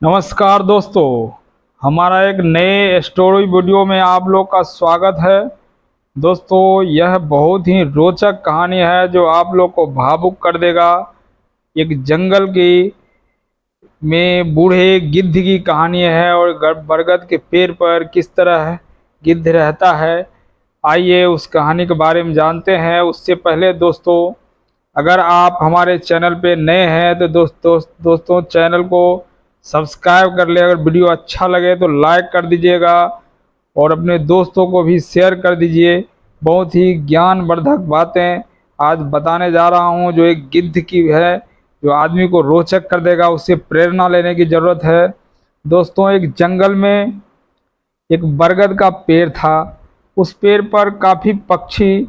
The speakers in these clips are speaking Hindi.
नमस्कार दोस्तों, हमारा एक नए स्टोरी वीडियो में आप लोग का स्वागत है। दोस्तों, यह बहुत ही रोचक कहानी है जो आप लोग को भावुक कर देगा। एक जंगल की में बूढ़े गिद्ध की कहानी है और बरगद के पेड़ पर किस तरह गिद्ध रहता है। आइए उस कहानी के बारे में जानते हैं। उससे पहले दोस्तों, अगर आप हमारे चैनल पे नए हैं तो दोस्तों चैनल को सब्सक्राइब कर ले। अगर वीडियो अच्छा लगे तो लाइक कर दीजिएगा और अपने दोस्तों को भी शेयर कर दीजिए। बहुत ही ज्ञानवर्धक बातें आज बताने जा रहा हूं जो एक गिद्ध की है, जो आदमी को रोचक कर देगा। उससे प्रेरणा लेने की ज़रूरत है। दोस्तों, एक जंगल में एक बरगद का पेड़ था। उस पेड़ पर काफ़ी पक्षी,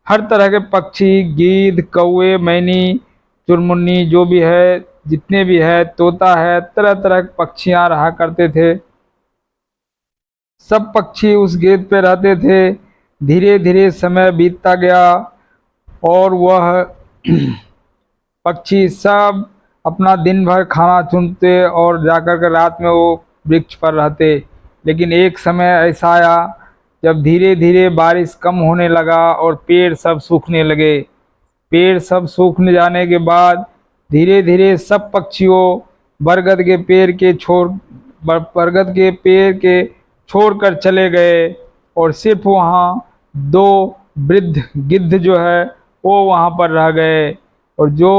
हर तरह के पक्षी, गीद, कौवे, मैनी, चुनमुन्नी, जो भी है, जितने भी है, तोता है, तरह तरह के पक्षियाँ रहा करते थे। सब पक्षी उस गेद पे रहते थे। धीरे धीरे समय बीतता गया और वह पक्षी सब अपना दिन भर खाना चुनते और जाकर के रात में वो वृक्ष पर रहते। लेकिन एक समय ऐसा आया जब धीरे धीरे बारिश कम होने लगा और पेड़ सब सूखने लगे। पेड़ सब सूखने जाने के बाद धीरे धीरे सब पक्षियों बरगद के पेड़ के छोड़ बरगद के पेड़ के छोड़कर चले गए और सिर्फ वहाँ दो वृद्ध गिद्ध जो है वो वहाँ पर रह गए। और जो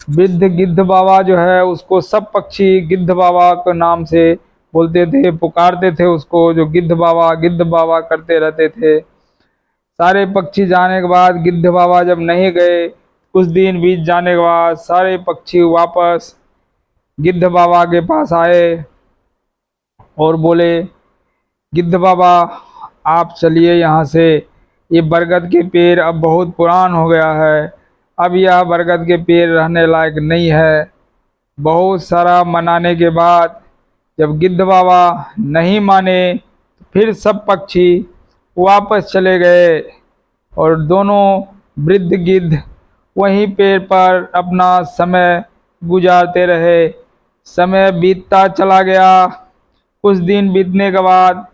वृद्ध गिद्ध बाबा जो है उसको सब पक्षी गिद्ध बाबा के नाम से बोलते थे, पुकारते थे उसको, जो गिद्ध बाबा करते रहते थे। सारे पक्षी जाने के बाद गिद्ध बाबा जब नहीं गए, कुछ दिन बीत जाने के बाद सारे पक्षी वापस गिद्ध बाबा के पास आए और बोले, गिद्ध बाबा आप चलिए यहाँ से, ये बरगद के पेड़ अब बहुत पुरान हो गया है, अब यह बरगद के पेड़ रहने लायक नहीं है। बहुत सारा मनाने के बाद जब गिद्ध बाबा नहीं माने, फिर सब पक्षी वापस चले गए और दोनों वृद्ध गिद्ध वहीं पेड़ पर अपना समय गुजारते रहे। समय बीतता चला गया। कुछ दिन बीतने के बाद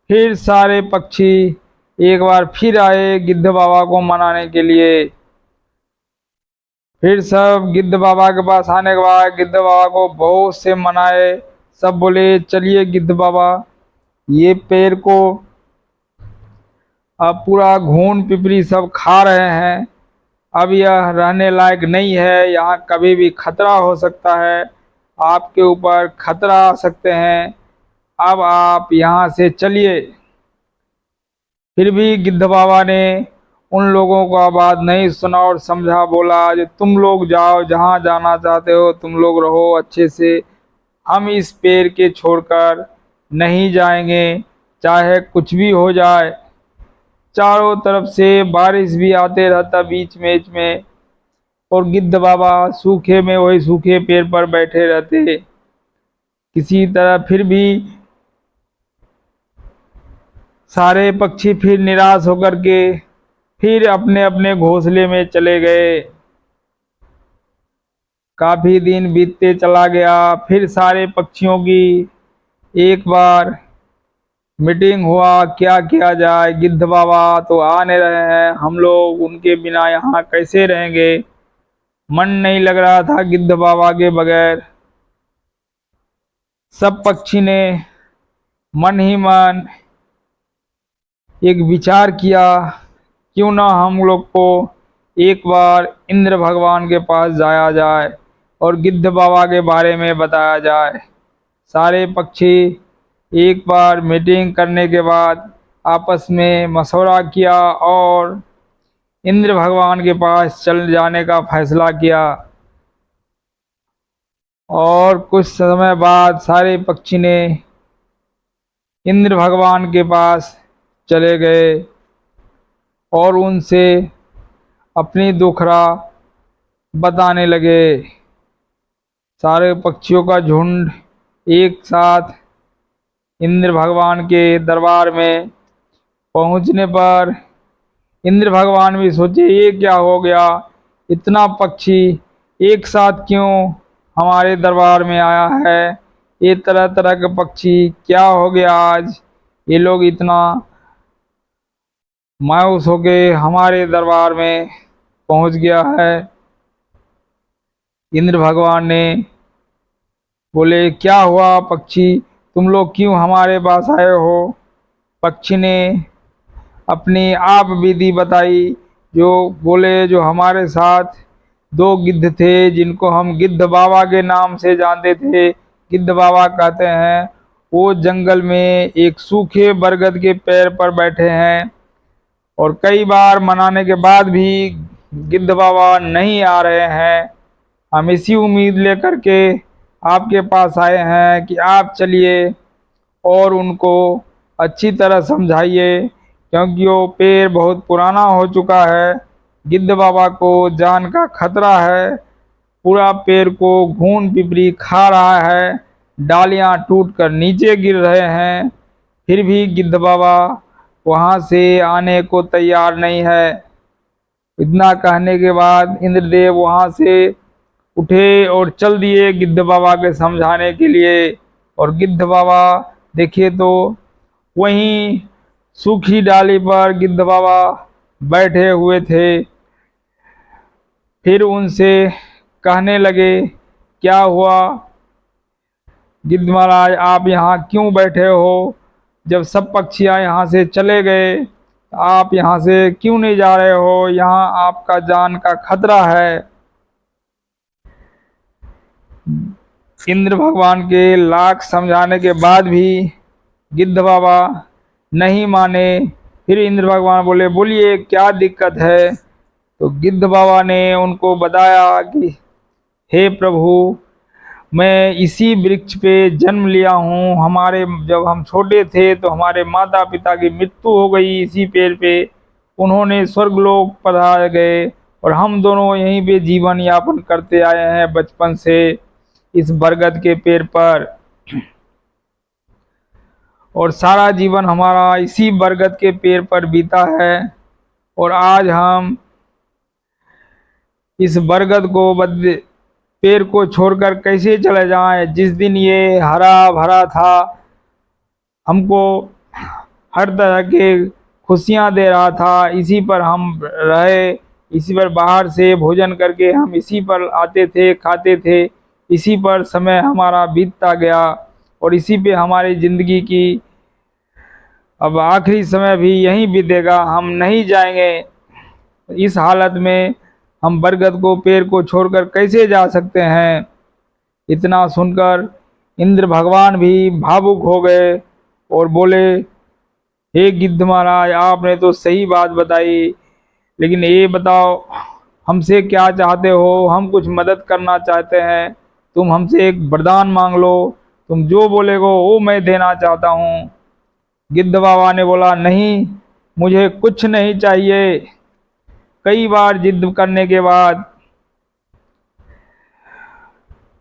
फिर सारे पक्षी एक बार फिर आए गिद्ध बाबा को मनाने के लिए। फिर सब गिद्ध बाबा के पास आने के बाद गिद्ध बाबा को बहुत से मनाए। सब बोले, चलिए गिद्ध बाबा, ये पेड़ को अब पूरा घून पिपरी सब खा रहे हैं, अब यह रहने लायक नहीं है, यहाँ कभी भी खतरा हो सकता है, आपके ऊपर खतरा आ सकते हैं, अब आप यहाँ से चलिए। फिर भी गिद्ध बाबा ने उन लोगों का बात नहीं सुना और समझा, बोला जो तुम लोग जाओ, जहाँ जाना चाहते हो तुम लोग रहो अच्छे से, हम इस पेड़ के छोड़कर नहीं जाएंगे, चाहे कुछ भी हो जाए। चारों तरफ से बारिश भी आते रहता बीच में और गिद्ध बाबा सूखे में वही सूखे पेड़ पर बैठे रहते। किसी तरह फिर भी सारे पक्षी फिर निराश होकर के फिर अपने अपने घोंसले में चले गए। काफी दिन बीतते चला गया। फिर सारे पक्षियों की एक बार मीटिंग हुआ, क्या किया जाए, गिद्ध बाबा तो आ नहीं रहे हैं, हम लोग उनके बिना यहाँ कैसे रहेंगे। मन नहीं लग रहा था गिद्ध बाबा के बगैर। सब पक्षी ने मन ही मन एक विचार किया, क्यों ना हम लोग को एक बार इंद्र भगवान के पास जाया जाए और गिद्ध बाबा के बारे में बताया जाए। सारे पक्षी एक बार मीटिंग करने के बाद आपस में मशवरा किया और इंद्र भगवान के पास चल जाने का फैसला किया। और कुछ समय बाद सारे पक्षी ने इंद्र भगवान के पास चले गए और उनसे अपनी दुखड़ा बताने लगे। सारे पक्षियों का झुंड एक साथ इंद्र भगवान के दरबार में पहुंचने पर इंद्र भगवान भी सोचे, ये क्या हो गया, इतना पक्षी एक साथ क्यों हमारे दरबार में आया है, ये तरह तरह के पक्षी, क्या हो गया आज, ये लोग इतना मायूस होके हमारे दरबार में पहुंच गया है। इंद्र भगवान ने बोले, क्या हुआ पक्षी, तुम लोग क्यों हमारे पास आए हो। पक्षी ने अपनी आप विधि बताई, जो बोले जो हमारे साथ दो गिद्ध थे जिनको हम गिद्ध बाबा के नाम से जानते थे, गिद्ध बाबा कहते हैं, वो जंगल में एक सूखे बरगद के पेड़ पर बैठे हैं और कई बार मनाने के बाद भी गिद्ध बाबा नहीं आ रहे हैं। हम इसी उम्मीद लेकर के आपके पास आए हैं कि आप चलिए और उनको अच्छी तरह समझाइए, क्योंकि वो पेड़ बहुत पुराना हो चुका है। गिद्ध बाबा को जान का खतरा है, पूरा पेड़ को घून पिपरी खा रहा है, डालियां टूटकर नीचे गिर रहे हैं, फिर भी गिद्ध बाबा वहां से आने को तैयार नहीं है। इतना कहने के बाद इंद्रदेव वहां से उठे और चल दिए गिद्ध बाबा के समझाने के लिए। और गिद्ध बाबा देखिए तो वहीं सूखी डाली पर गिद्ध बाबा बैठे हुए थे। फिर उनसे कहने लगे, क्या हुआ गिद्ध महाराज, आप यहाँ क्यों बैठे हो, जब सब पक्षियाँ यहाँ से चले गए आप यहाँ से क्यों नहीं जा रहे हो, यहाँ आपका जान का खतरा है। इंद्र भगवान के लाख समझाने के बाद भी गिद्ध बाबा नहीं माने। फिर इंद्र भगवान बोले, बोलिए क्या दिक्कत है। तो गिद्ध बाबा ने उनको बताया कि हे प्रभु, मैं इसी वृक्ष पे जन्म लिया हूँ, हमारे जब हम छोटे थे तो हमारे माता पिता की मृत्यु हो गई इसी पेड़ पे, उन्होंने स्वर्गलोक पधार गए और हम दोनों यहीं पे जीवन यापन करते आए हैं बचपन से इस बरगद के पेड़ पर, और सारा जीवन हमारा इसी बरगद के पेड़ पर बीता है। और आज हम इस बरगद को पेड़ को छोड़कर कैसे चले जाएं, जिस दिन ये हरा भरा था, हमको हर तरह के खुशियां दे रहा था, इसी पर हम रहे, इसी पर बाहर से भोजन करके हम इसी पर आते थे, खाते थे, इसी पर समय हमारा बीतता गया और इसी पे हमारी ज़िंदगी की अब आखिरी समय भी यहीं बीतेगा, हम नहीं जाएंगे। इस हालत में हम बरगद को पेड़ को छोड़कर कैसे जा सकते हैं। इतना सुनकर इंद्र भगवान भी भावुक हो गए और बोले, हे गिद्ध महाराज, आपने तो सही बात बताई, लेकिन ये बताओ हमसे क्या चाहते हो, हम कुछ मदद करना चाहते हैं, तुम हमसे एक वरदान मांग लो, तुम जो बोलेगो वो मैं देना चाहता हूँ। गिद्ध बाबा ने बोला, नहीं, मुझे कुछ नहीं चाहिए। कई बार जिद करने के बाद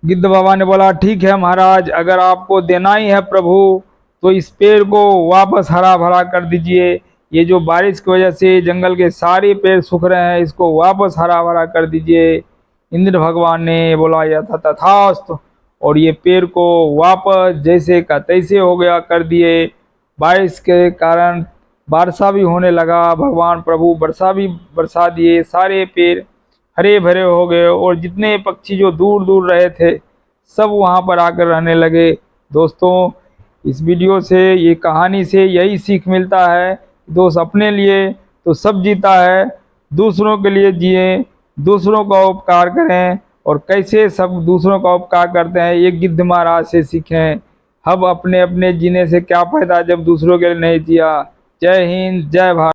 गिद्ध बाबा ने बोला, ठीक है महाराज, अगर आपको देना ही है प्रभु, तो इस पेड़ को वापस हरा भरा कर दीजिए। ये जो बारिश की वजह से जंगल के सारे पेड़ सूख रहे हैं, इसको वापस हरा भरा कर दीजिए। इंद्र भगवान ने बोला, यथा तथास्तु, और ये पेड़ को वापस जैसे का तैसे हो गया कर दिए। बारिश के कारण वर्षा भी होने लगा, भगवान प्रभु वर्षा भी बरसा दिए, सारे पेड़ हरे भरे हो गए और जितने पक्षी जो दूर दूर रहे थे सब वहाँ पर आकर रहने लगे। दोस्तों, इस वीडियो से, ये कहानी से यही सीख मिलता है, दोस्त अपने लिए तो सब जीता है, दूसरों के लिए जिए, दूसरों का उपकार करें, और कैसे सब दूसरों का उपकार करते हैं ये गिद्ध महाराज से सीखें। हम अपने अपने जीने से क्या फ़ायदा जब दूसरों के लिए नहीं जिया। जय हिंद, जय भारत।